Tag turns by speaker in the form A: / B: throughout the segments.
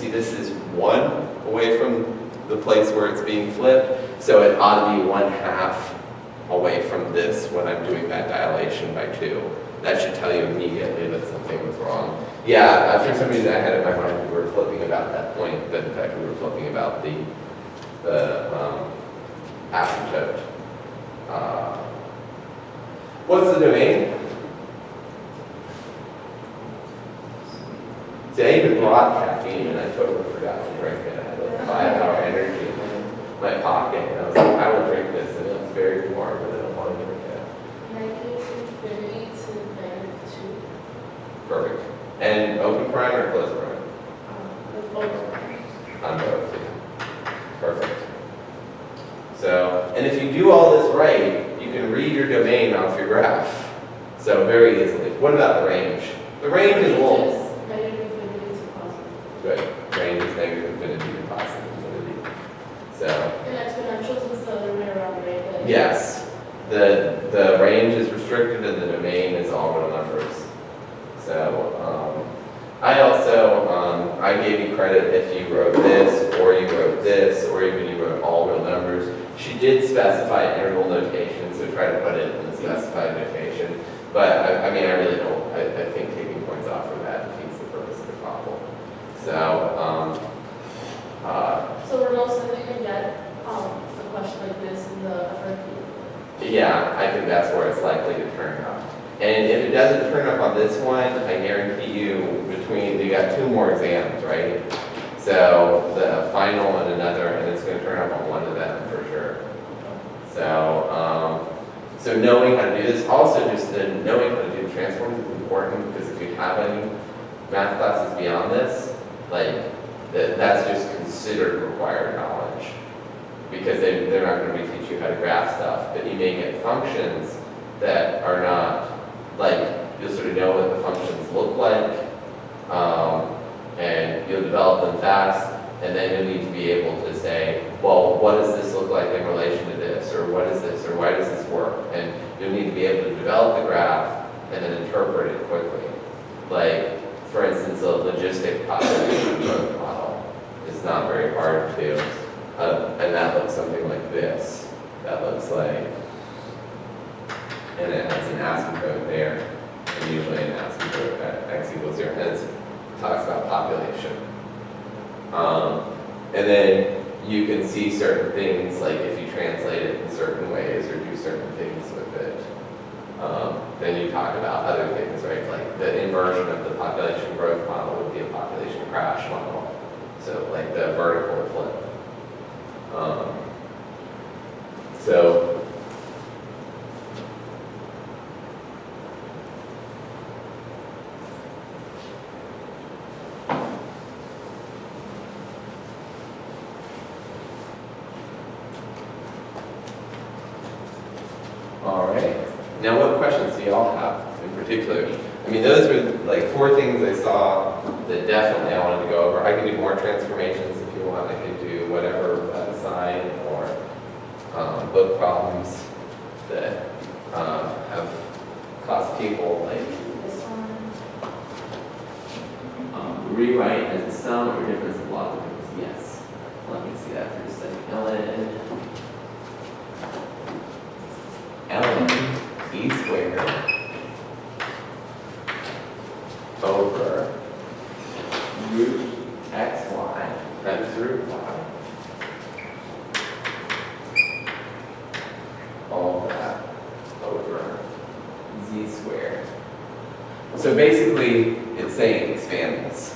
A: see this is 1 away from the place where it's being flipped, so it ought to be 1/2 away from this when I'm doing that dilation by 2. That should tell you immediately that something was wrong. Yeah, for some reason I had in my mind we were flipping about that point, but in fact we were flipping about the asymptote. What's the domain? See, I even brought caffeine and I totally forgot to drink it. I had like 5-hour energy in my pocket and I was like, I will drink this, and it was very warm, but I don't want to drink it.
B: -infinity to -2.
A: Perfect. And open prime or close prime?
B: With both.
A: On both, yeah. Perfect. So, and if you do all this right, you can read your domain off your graph. So very easily. What about the range? The range is long.
B: -infinity to positive.
A: Good. Range is -infinity to positive infinity. So,
B: And exponentials is the other way around, right?
A: yes, the range is restricted and the domain is all real numbers. So, I also, I gave you credit if you wrote this, or you wrote this, or even you wrote all real numbers. She did specify interval notation, so try to put it in the specified notation. But, I mean, I really don't, I think taking points off from that defeats the purpose of the problem. So,
B: So we're most likely going to get a question like this in the FRP.
A: yeah, I think that's where it's likely to turn up. And if it doesn't turn up on this one, I guarantee you you got 2 more exams, right? So the final and another, and it's going to turn up on one of them for sure. So, so knowing how to do this, also just knowing how to do transforms is important, because if you have any math classes beyond this, like that's just considered required knowledge, because they're not going to be teaching you how to graph stuff, but you may get functions that are not, like, you'll sort of know what the functions look like, and you'll develop them fast, and then you'll need to be able to say, well, what does this look like in relation to this, or what is this, or why does this work? And you'll need to be able to develop the graph and then interpret it quickly. Like, for instance, a logistic population growth model is not very hard to, and that looks something like this. That looks like, and it has an asymptote there, and usually an asymptote at x equals 0, and it talks about population. And then you can see certain things, like if you translate it in certain ways or do certain things with it. Then you talk about other things, right? Like the inversion of the population growth model would be a population crash model. So like the vertical flip. So all right. Now, what questions do y'all have in particular? I mean, those were like 4 things I saw that definitely I wanted to go over. I can do more transformations if you want. I can do whatever sign or book problems that have caused people like
B: This one.
A: rewrite as a sum or difference of logarithms. Yes. Let me see that for a second. ln e squared over root xy times root y, all that over z squared. So basically, it's saying expand this.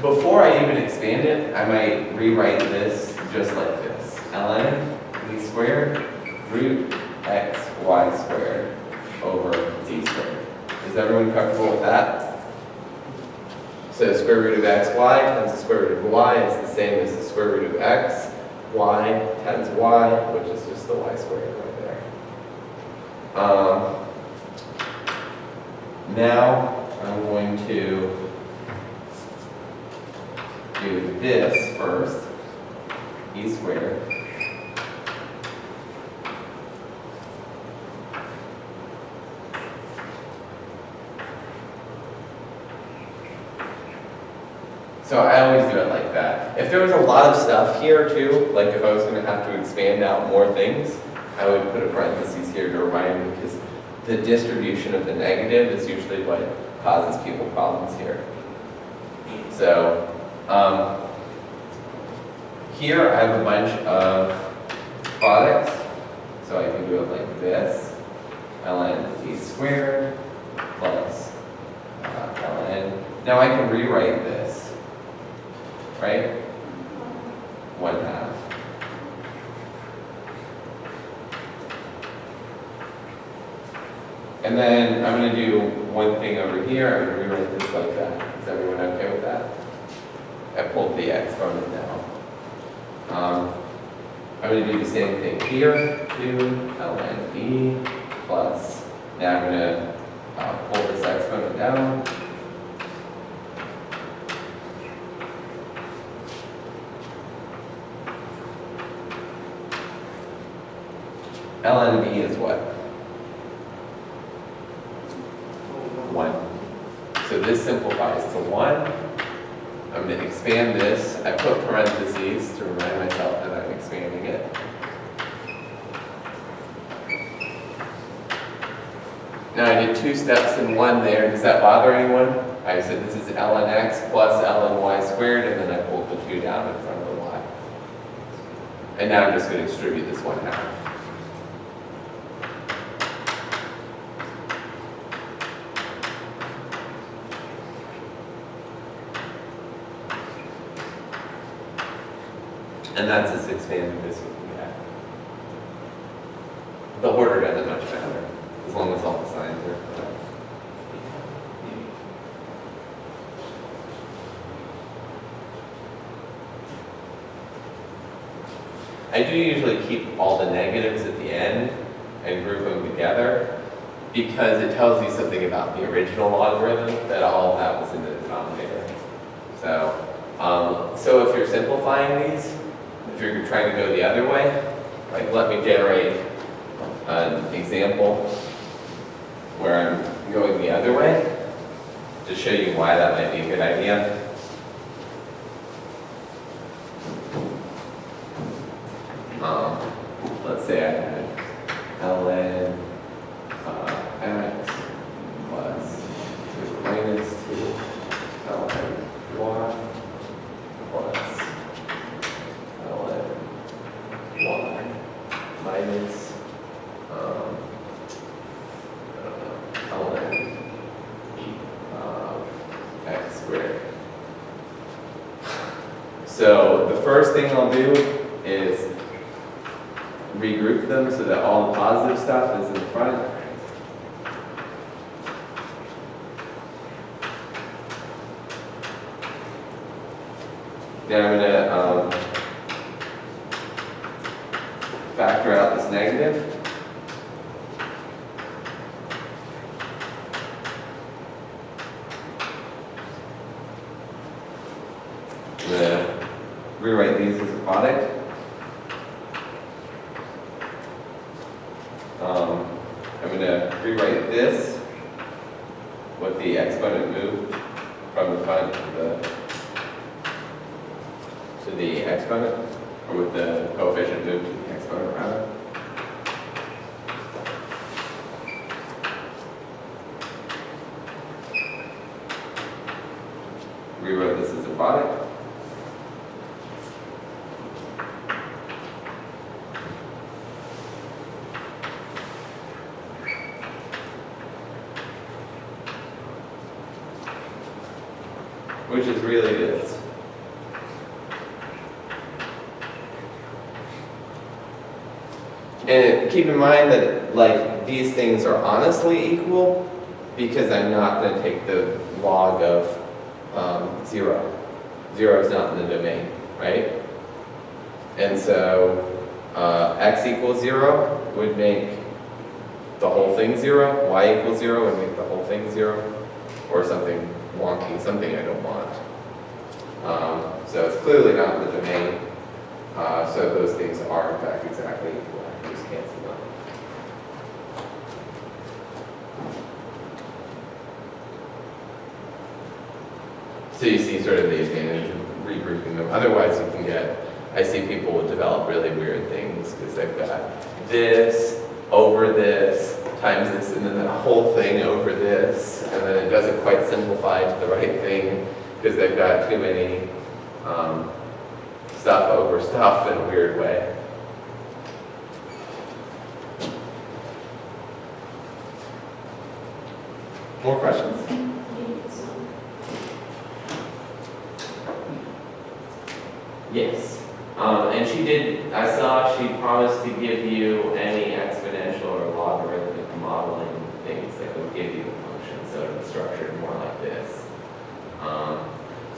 A: Before I even expand it, I might rewrite this just like this. ln e squared root x y squared over z squared. Is everyone comfortable with that? So square root of x y times the square root of y is the same as the square root of x y times y, which is just the y squared right there. Now I'm going to do this first, e squared. So I always do it like that. If there was a lot of stuff here too, like if I was gonna have to expand out more things, I would put a parentheses here to remind me, because the distribution of the negative is usually what causes people problems here. So, here I have a bunch of products, so I can do it like this, ln d squared plus ln. Now I can rewrite this, right? 1/2. And then I'm going to do one thing over here. I'm going to rewrite this like that. Is everyone okay with that? I pulled the exponent down. I'm going to do the same thing here. 2 ln b plus. Now I'm going to pull this exponent down. ln b is what? 1. So this simplifies to 1. I'm going to expand this. I put parentheses to remind myself that I'm expanding it. Now I did 2 steps in 1 there. Does that bother anyone? I said this is ln x plus ln y squared, and then I pulled the 2 down in front of the y. And now I'm just going to distribute this 1/2. And that's as expanded as you can get. The order doesn't much matter, as long as all the signs are correct. I do usually keep all the negatives at the end and group them together, because it tells you something about the original logarithm, that all of that was in the denominator. So if you're simplifying these, if you're trying to go the other way, like let me generate an example where I'm going the other way to show you why that might be a good idea. Let's say I had ln x plus 2 minus 2 ln y plus ln y minus ln x squared. So the first thing I'll do is regroup them so that all the positive stuff is in front. Then I'm going to factor out this negative. I'm going to rewrite these as a product. I'm going to rewrite this with the exponent moved from the front to the exponent, or with the coefficient moved to the exponent rather. Rewrote this as a product. Which is really this. And keep in mind that like these things are honestly equal, because I'm not going to take the log of 0. 0 is not in the domain, right? And so x equals 0 would make the whole thing 0. Y equals 0 would make the whole thing 0. Or something wonky, something I don't want. So it's clearly not in the domain. So those things are in fact exactly equal. I can just cancel them. So you see sort of the advantage of regrouping them. Otherwise, you can get, I see people will develop really weird things because they've got this over this times this, and then that whole thing over this, and then it doesn't quite simplify to the right thing because they've got too many stuff over stuff in a weird way. More questions? Yes. And she did, I saw she promised to give you any exponential or logarithmic modeling things that would give you the function, so it's structured more like this.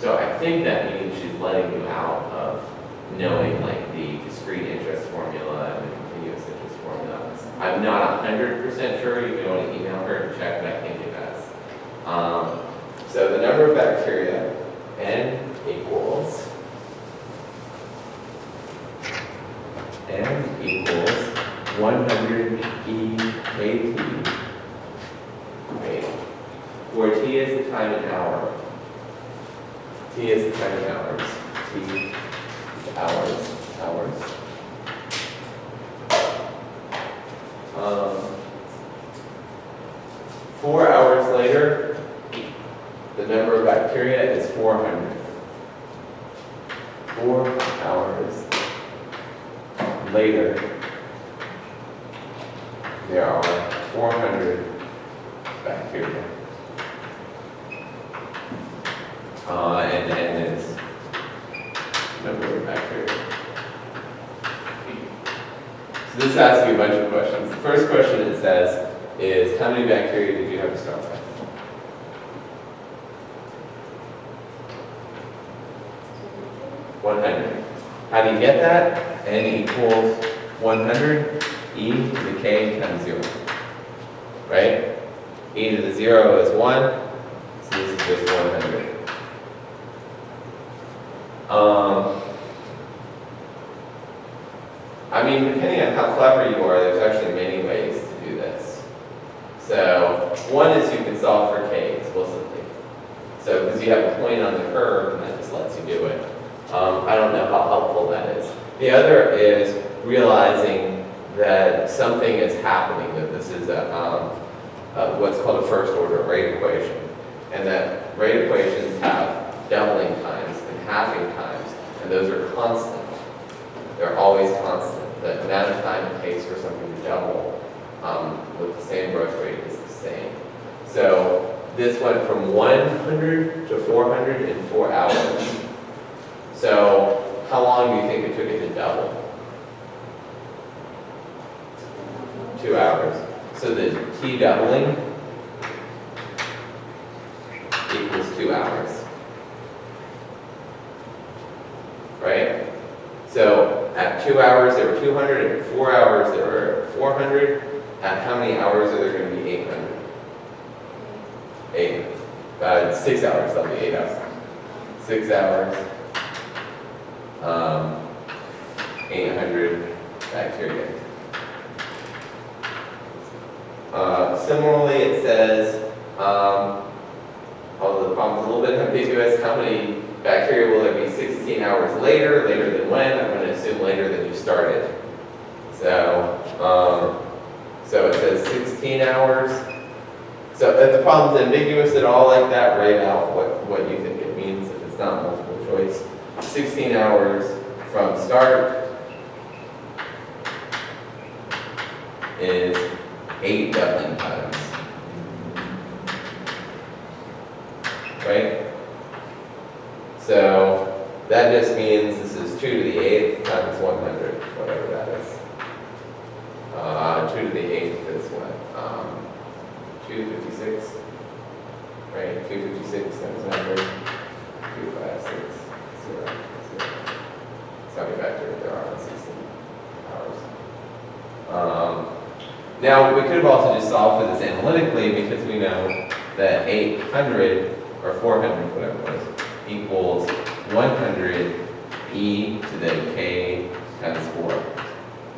A: So I think that means she's letting you out of knowing like the discrete interest formula and the continuous interest formula. I'm not 100% sure, you can only email her and check, but I think it does. So the number of bacteria, N equals 100 EKT, right? Where T is the time in hour. T is the time in hours. T is hours. 4 hours later, the number of bacteria is 400. 4 hours later, there are 400 bacteria. And N is number of bacteria. So this asks you a bunch of questions. The first question it says is, how many bacteria did you have to start with? How do you get that? N equals 100, e to the k times 0. Right? E to the 0 is 1, so this is just 100. I mean, depending on how clever you are, there's actually many ways to do this. So, one is you can solve for k explicitly. So, because you have a point on the curve, and that just lets you do it. I don't know how helpful that is. The other is realizing that something is happening, that this is what's called a first order rate equation. And that rate equations have doubling times and halving times, and those are constant. They're always constant. The amount of time it takes for something to double with the same growth rate is the same. So this went from 100 to 400 in 4 hours. So how long do you think it took it to double? 2 hours. So the T doubling equals 2 hours. Right? So at 2 hours there were 200, at 4 hours there were 400. At how many hours are there going to be 800? 6 hours, that'll be 8 hours. 6 hours. 800 bacteria. Similarly, it says, although the problem's a little bit ambiguous, how many bacteria will there be 16 hours later? Later than when? I'm going to assume later than you started. So, so it says 16 hours. So if the problem's ambiguous at all like that, write out what you think it means if it's not multiple choice. 16 hours from start is 8 doubling times. Right? So that just means this is 2 to the 8th times 100, whatever that is. 2 to the 8th is what? 256, right? 256 times 100, 256, 0, 0. That's how many factors there are in 16 hours. Now, we could have also just solved for this analytically because we know that 800, or 400, whatever it was, equals 100 e to the k times 4.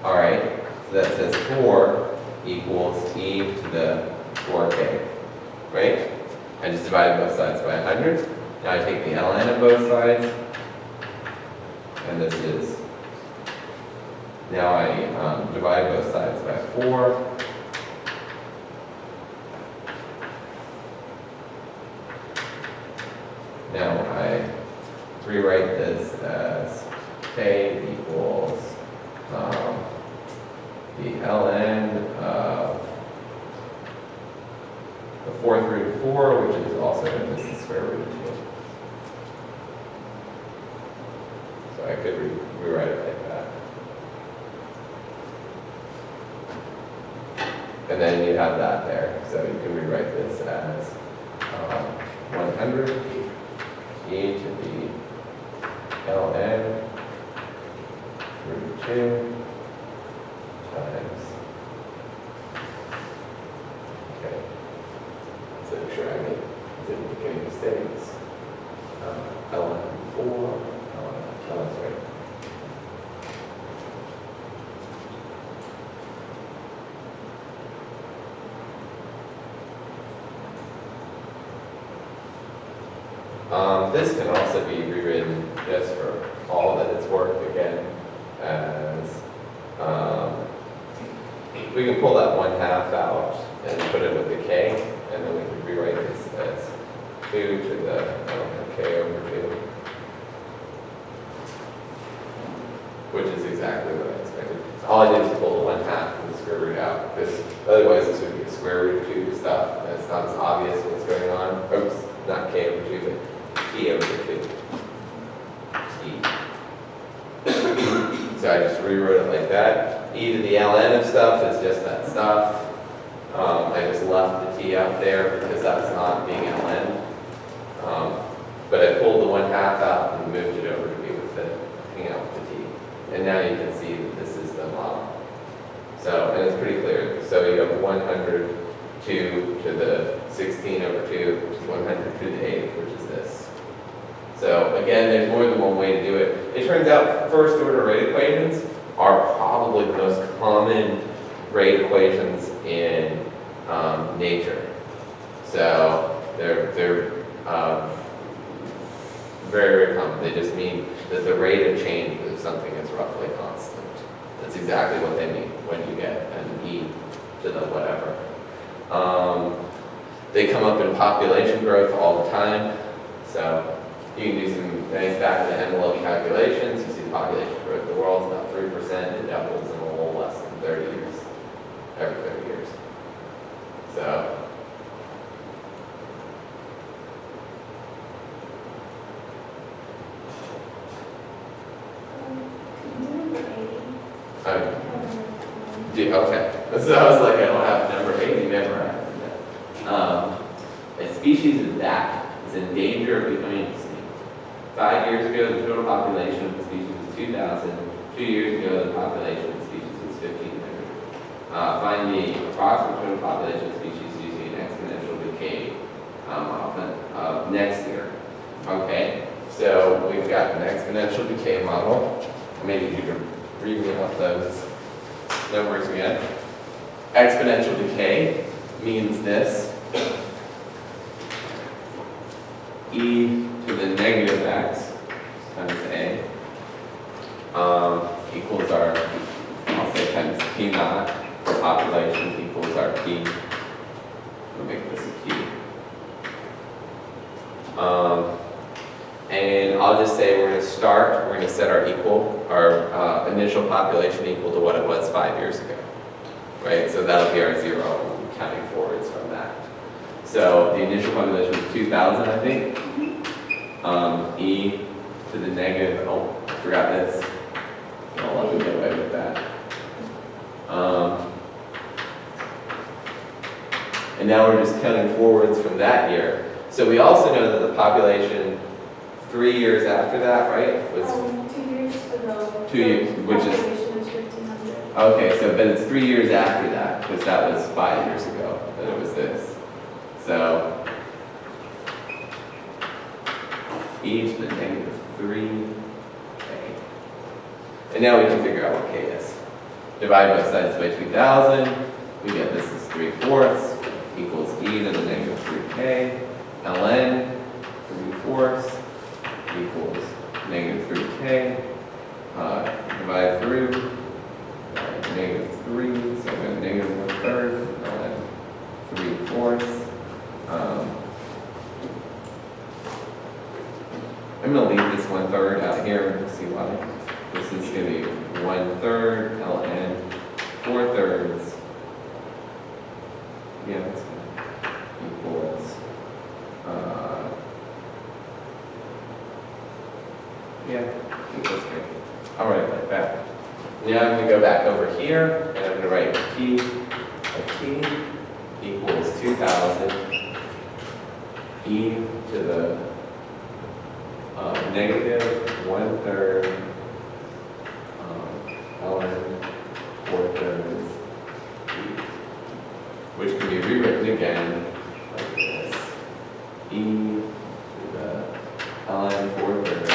A: All right, so that says 4 equals e to the 4k, right? I just divided both sides by 100, Now I take the ln of both sides, and this is, now I divide both sides by 4. Now I rewrite this as k equals the ln of the 4th root of 4, which is also known as the square root of 2. So I could rewrite it like that. And then you have that there. So you can rewrite this as 100 e to the ln root 2 times, okay, so make sure I didn't make any mistakes, ln 4, that's right. This can also be rewritten just for all that it's worth again as, we can pull that 1/2 out and put it with the k, and then we can rewrite this as 2 to the k over 2, which is exactly what I expected. All I did was pull the 1/2 and the square root out, because otherwise this would be a square root of 2 stuff, and it's not as obvious what's going on. Oops, not k over 2, but e over 2. E. So I just rewrote it like that. E to the ln of stuff is just that stuff. I just left the t out there because that's not being ln. But I pulled the 1/2 out and moved it over to be with the, hang out with the t. And now you can see that this is the model. So, and it's pretty clear. So you have 102 to the 16 over 2, which is 100 to the 8th, which is this. So again, there's more than one way to do it. It turns out first order rate equations are probably the most common rate equations in nature. So they're very, very common. They just mean that the rate of change of something is roughly constant. That's exactly what they mean when you get an e to the whatever. They come up in population growth all the time. So you can do some nice back of the envelope calculations. You see the population growth of the world is about 3%. It doubles in a little less than 30 years, every 30 years. So okay. So I was like, I don't have number 80 memorized. A species of bat is in danger of becoming extinct. 5 years ago, the total population of the species was 2,000. 2 years ago, the population of the species was 1,500. Find the approximate total population of the species using an exponential decay of next year. Okay, so we've got an exponential decay model. Maybe you can read me off those numbers again. Exponential decay means this. E to the negative x times a equals our, I'll say times p naught for population equals our p. We'll make this a p. And I'll just say we're going to start, we're going to set our initial population equal to what it was 5 years ago. Right? So that'll be our 0, we'll be counting forwards from that. So the initial population was 2,000, I think. E to the negative, oh, I forgot this. I'll let me get away with that. And now we're just counting forwards from that year. So we also know that the population 3 years after that, right? Was
B: 2 years ago.
A: 2 years, which is,
B: Population was 1,500.
A: okay, so but it's 3 years after that, because that was 5 years ago that it was this. So e to the negative 3k. And now we can figure out what k is. Divide both sides by 2,000. We get this is 3/4 equals e to the negative 3k. ln 3/4 3/4 equals negative 3k. Divide through, negative 3, so I'm going to negative 1/3, 3/4. I'm going to leave this 1/3 out here and see why. This is going to be 1/3 ln 4/3. Yeah, that's good. Equals, equals 3. I'll write it like that. Now I'm going to go back over here, and I'm going to write P of T equals 2,000 e to the negative 1/3 ln 4/3 e, which can be rewritten again like this. E to the ln 4/3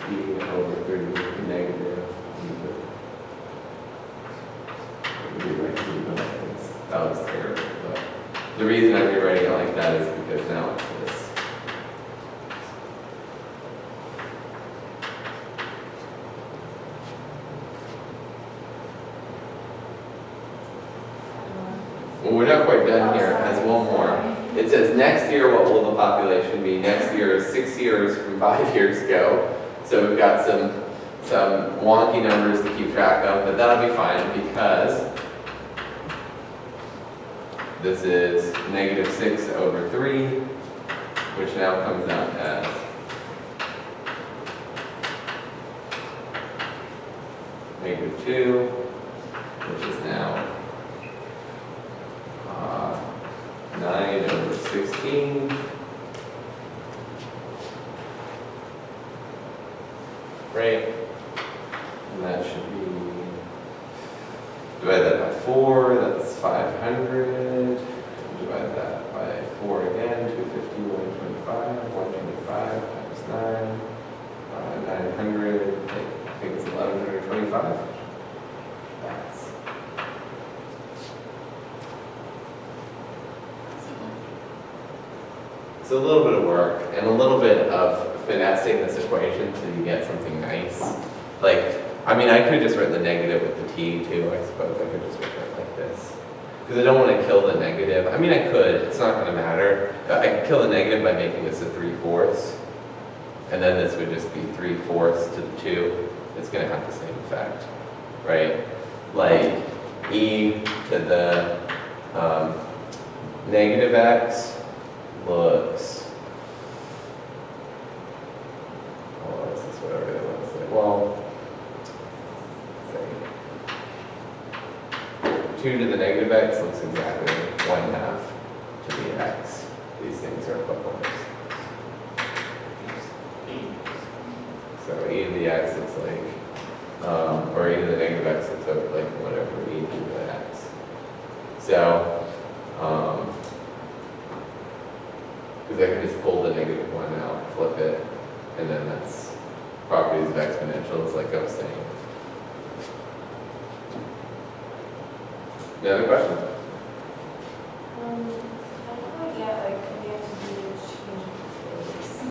A: e over 3 negative e to that was terrible, but the reason I'm rewriting it like that is because now it's this. Well, we're not quite done here. It has one more. It says next year, what will the population be? Next year is 6 years from 5 years ago. So we've got some wonky numbers to keep track of, but that'll be fine because this is negative 6 over 3, which now comes out as negative 2, which is now 9 over 16. Right? And that should be, divide that by 4, that's 500. Divide that by 4 again, 250, 125, 125 times 9, 900, I think it's 1125. That's. It's a little bit of work and a little bit of finessing this equation so you get something nice. Like, I mean, I could just write the negative with the t too, I suppose. I could just write it like this. Because I don't want to kill the negative. I mean, I could, it's not going to matter. I could kill the negative by making this a 3/4. And then this would just be 3/4 to the 2. It's going to have the same effect, right? Like, e to the negative x looks, oh, this is what I really want to say. Well, say 2 to the negative x looks exactly 1/2 to the x. These things are equivalent. So e to the x looks like, or e to the negative x looks like whatever e to the x. So, because I can just pull the negative 1 out, flip it, and then that's properties of exponentials, like I was saying. Any other questions?